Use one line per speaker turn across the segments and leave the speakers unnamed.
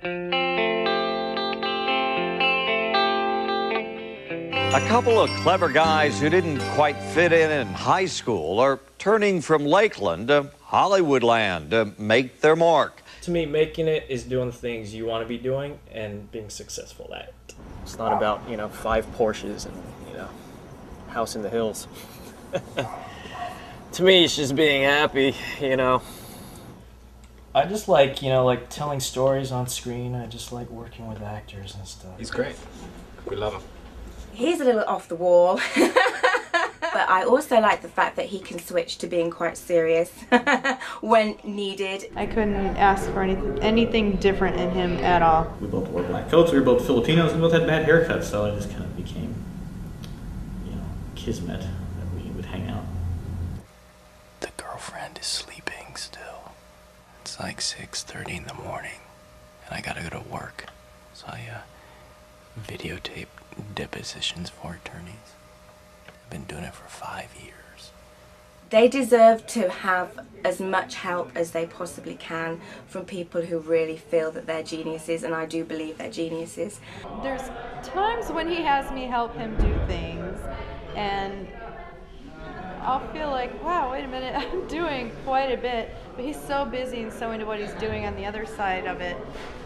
A couple of clever guys who didn't quite fit in high school are turning from Lakeland to Hollywoodland to make their mark.
To me, making it is doing the things you want to be doing and being successful at it.
It's not about, 5 Porsches and, house in the hills. To me, it's just being happy,
I just like, like telling stories on screen. I just like working with actors and stuff.
He's great. We love him.
He's a little off the wall. But I also like the fact that he can switch to being quite serious when needed.
I couldn't ask for anything different in him at all.
We both wore black coats, we were both Filipinos, we both had bad haircuts, so it just kind of became, kismet that we would hang out.
The girlfriend is sleeping still. It's like 6:30 in the morning, and I gotta go to work. So I videotape depositions for attorneys. I've been doing it for 5 years.
They deserve to have as much help as they possibly can from people who really feel that they're geniuses, and I do believe they're geniuses.
There's times when he has me help him do things, and I'll feel like, wow, wait a minute, I'm doing quite a bit, but he's so busy and so into what he's doing on the other side of it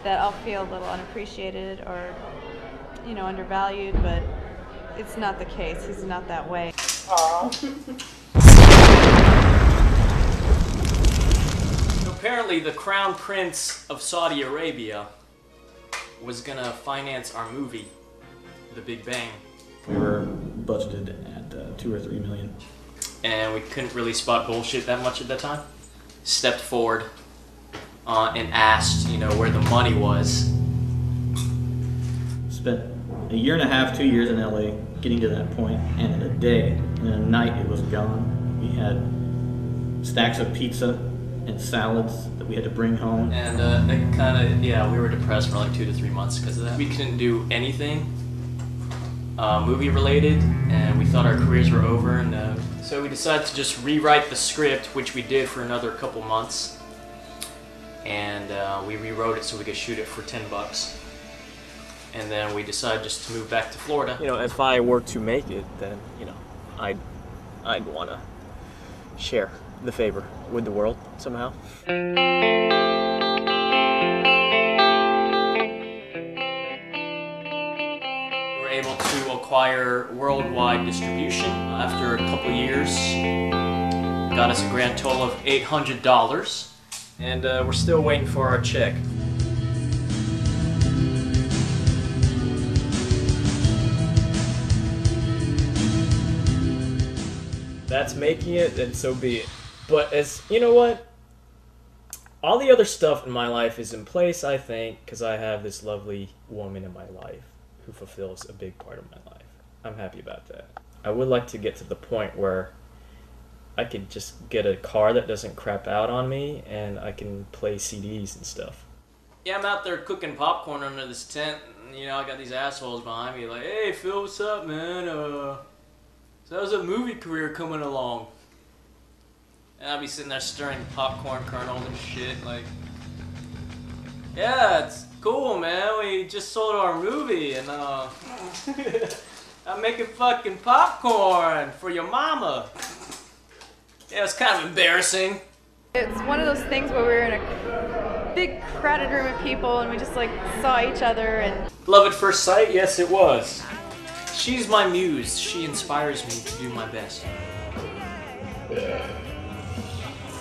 that I'll feel a little unappreciated or, undervalued, but it's not the case. He's not that way.
Apparently, the Crown Prince of Saudi Arabia was gonna finance our movie, The Big Bang.
We were budgeted at 2 or 3 million.
And we couldn't really spot bullshit that much at that time. Stepped forward and asked, where the money was.
Spent a year and a half, 2 years in LA getting to that point, and in a day, in a night, it was gone. We had stacks of pizza and salads that we had to bring home.
And it kind of, we were depressed for like 2 to 3 months because of that. We couldn't do anything movie related, and we thought our careers were over, and so we decided to just rewrite the script, which we did for another couple months, and we rewrote it so we could shoot it for $10. And then we decided just to move back to Florida.
If I were to make it, then, I'd want to share the favor with the world somehow.
We were able to acquire worldwide distribution after a couple years. Got us a grand total of $800. And we're still waiting for our check. That's making it, and so be it. But what? All the other stuff in my life is in place, I think, because I have this lovely woman in my life who fulfills a big part of my life. I'm happy about that. I would like to get to the point where I could just get a car that doesn't crap out on me, and I can play CDs and stuff. Yeah, I'm out there cooking popcorn under this tent, and, I got these assholes behind me like, hey, Phil, what's up, man? So how's a movie career coming along? And I'll be sitting there stirring popcorn kernels and shit, like, yeah, it's cool, man. We just sold our movie, and I'm making fucking popcorn for your mama. Yeah, it's kind of embarrassing.
It's one of those things where we were in a big crowded room of people and we just saw each other and...
Love at first sight? Yes, it was. She's my muse. She inspires me to do my best.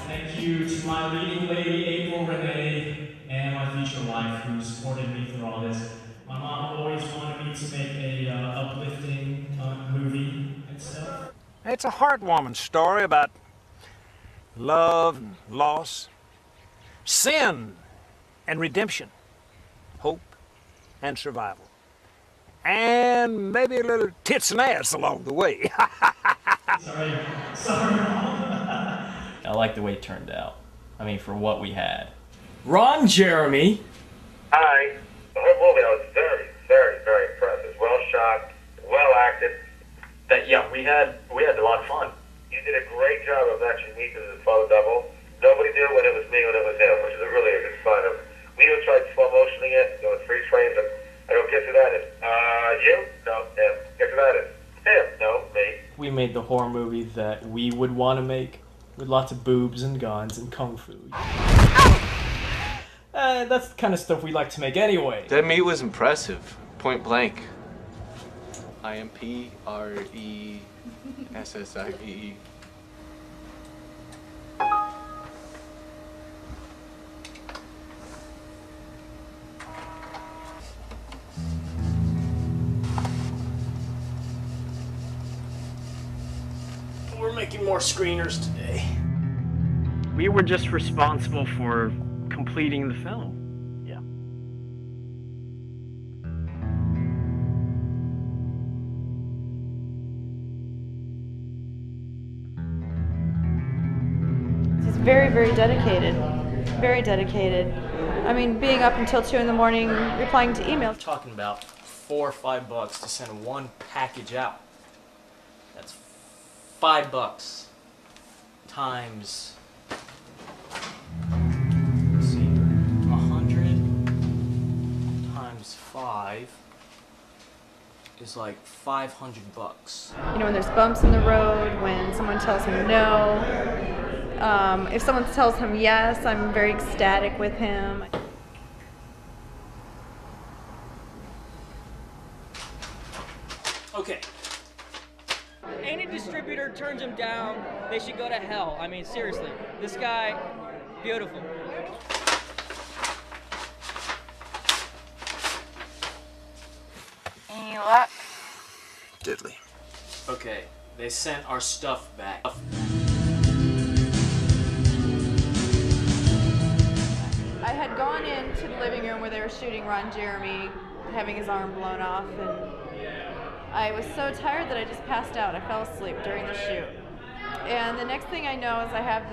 Thank you to my leading lady, April Renee, and my future wife, who supported me through all this. My mom always wanted me to make a uplifting movie and stuff.
It's a heartwarming story about love and loss, sin and redemption, hope and survival. And maybe a little tits and ass along the way.
Sorry, Mom.
I like the way it turned out. I mean, for what we had. Ron Jeremy.
Hi. The whole movie, I was very, very, very impressed. It was well shot, well acted. We had a lot of fun. You did a great job of actually me as a photo double. Nobody knew when it was me when it was him, which is really a good sign of. We even tried slow motioning it,
we made the horror movie that we would want to make, with lots of boobs and guns and kung fu. That's the kind of stuff we like to make anyway.
That meat was impressive. Point blank. IMPRESSIVE.
We're making more screeners today. We were just responsible for completing the film. Yeah.
He's very, very dedicated. Very dedicated. I mean, being up until 2 in the morning, replying to emails.
We're talking about $4 or $5 to send one package out. That's $5 times, let's see, 100 times 5 is like $500.
You know, when there's bumps in the road, when someone tells him no, if someone tells him yes, I'm very ecstatic with him.
Okay. Any distributor turns him down, they should go to hell. I mean, seriously. This guy, beautiful.
Any luck?
Diddly.
Okay, they sent our stuff back.
I had gone into the living room where they were shooting Ron Jeremy having his arm blown off, and I was so tired that I just passed out. I fell asleep during the shoot. And the next thing I know is I have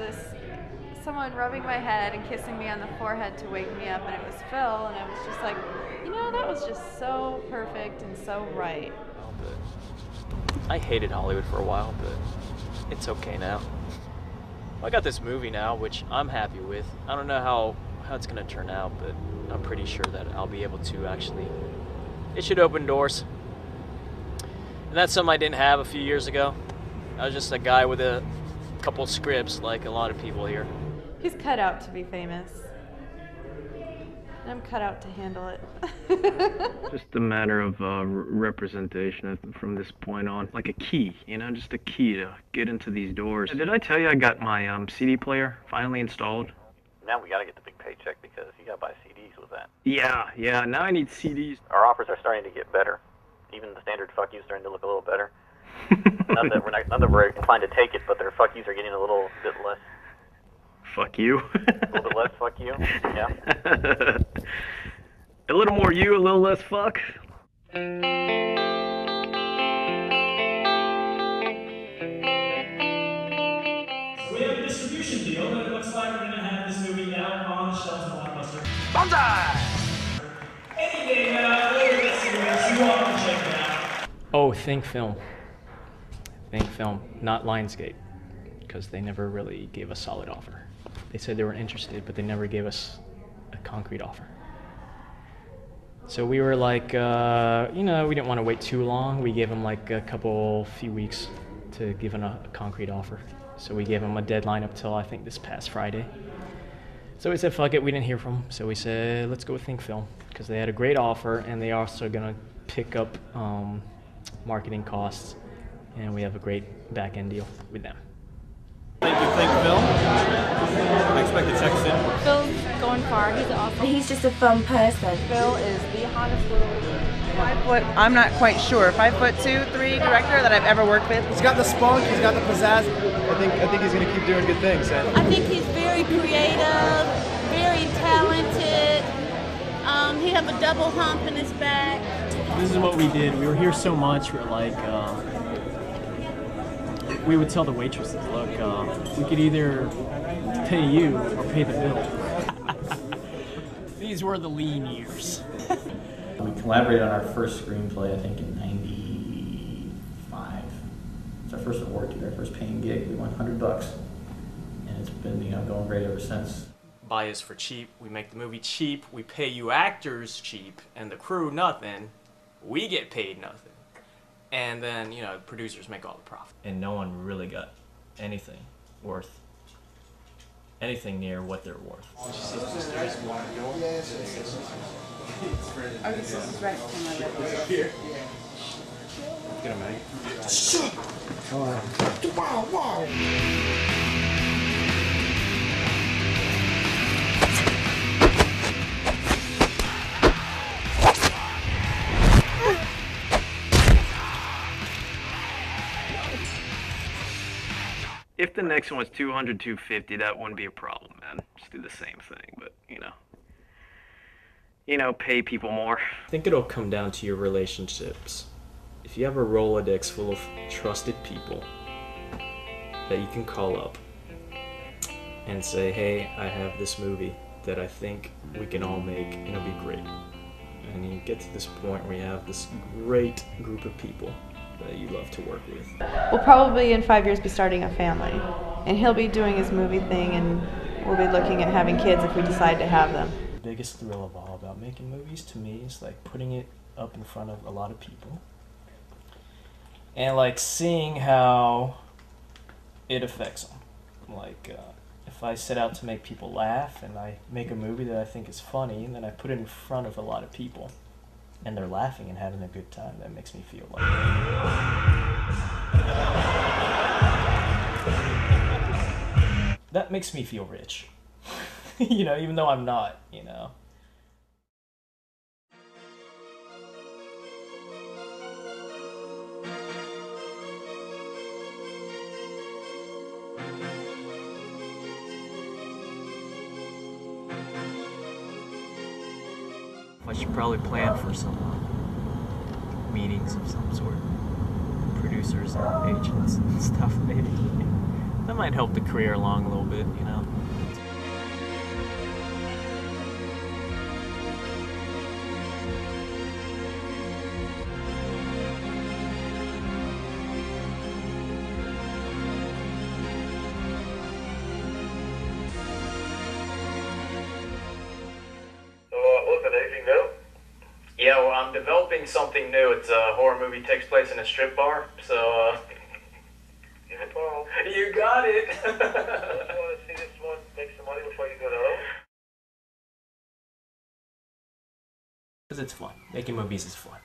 someone rubbing my head and kissing me on the forehead to wake me up, and it was Phil, and I was just like, you know, that was just so perfect and so right.
I hated Hollywood for a while, but it's okay now. I got this movie now, which I'm happy with. I don't know how it's gonna turn out, but I'm pretty sure that I'll be able to actually, it should open doors. And that's something I didn't have a few years ago. I was just a guy with a couple scripts like a lot of people here.
He's cut out to be famous. And I'm cut out to handle it.
Just a matter of representation from this point on. Like a key, you know, just a key to get into these doors. Did I tell you I got my CD player finally installed?
Now we gotta get the big paycheck because you gotta buy CDs with that.
Yeah, now I need CDs.
Our offers are starting to get better. Even the standard fuck you is starting to look a little better. not that we're inclined to take it, but their fuck yous are getting a little bit less.
Fuck you.
A little bit less fuck you, yeah.
A little more you, a little less fuck.
We have a distribution deal, and it looks like we're going to have this movie out on the shelves of Blockbuster.
Bonsai!
Any day now, later this year, so you all can check it out.
Oh, Think Film. Think Film, not Lionsgate, because they never really gave a solid offer. They said they were interested, but they never gave us a concrete offer. So we were like, you know, we didn't want to wait too long. We gave them like few weeks to give them a concrete offer. So we gave them a deadline up till I think this past Friday. So we said, fuck it, we didn't hear from them. So we said, let's go with Think Film, because they had a great offer and they also gonna pick up marketing costs, and we have a great back-end deal with them.
Thank you, Think Film. I expect the check soon.
Phil's going far. He's awesome.
He's just a fun person.
Phil is the hottest little
5 foot, I'm not quite sure, 5'2", 3" director that I've ever worked with.
He's got the spunk, he's got the pizzazz. I think he's going to keep doing good things.
I think he's very creative, very talented. He has a double hump in his back.
This is what we did. We were here so much, we were like, we would tell the waitresses, look, we could either pay you or pay the bill. These were the lean years.
We collaborated on our first screenplay, I think, in '95. It's our first award too, our first paying gig. We won $100, and it's been going great ever since.
Buy us for cheap, we make the movie cheap, we pay you actors cheap, and the crew nothing. We get paid nothing.
and then, you know, producers make all the profit.
And no one really got anything worth, anything near what they're worth.
I guess this is right for my level.
Get him, mate.
Wow, wow.
If the next one was 200, 250, that wouldn't be a problem, man. Just do the same thing, but you know, pay people more.
I think it'll come down to your relationships. If you have a Rolodex full of trusted people that you can call up and say, hey, I have this movie that I think we can all make and it'll be great. And you get to this point where you have this great group of people that you love to work with.
We'll probably in 5 years be starting a family, and he'll be doing his movie thing, and we'll be looking at having kids if we decide to have them.
The biggest thrill of all about making movies to me is like putting it up in front of a lot of people and like seeing how it affects them. Like if I set out to make people laugh and I make a movie that I think is funny and then I put it in front of a lot of people and they're laughing and having a good time, that makes me feel like that makes me feel rich. You know, even though I'm not, you know.
I should probably plan for some meetings of some sort. Producers and agents and stuff, maybe. That might help the career along a little bit, you know. Yeah, well, I'm developing something new. It's a horror movie, takes place in a strip bar, so, You got it!
You want to see this one make some money before you go to home?
Because it's fun. Making movies is fun.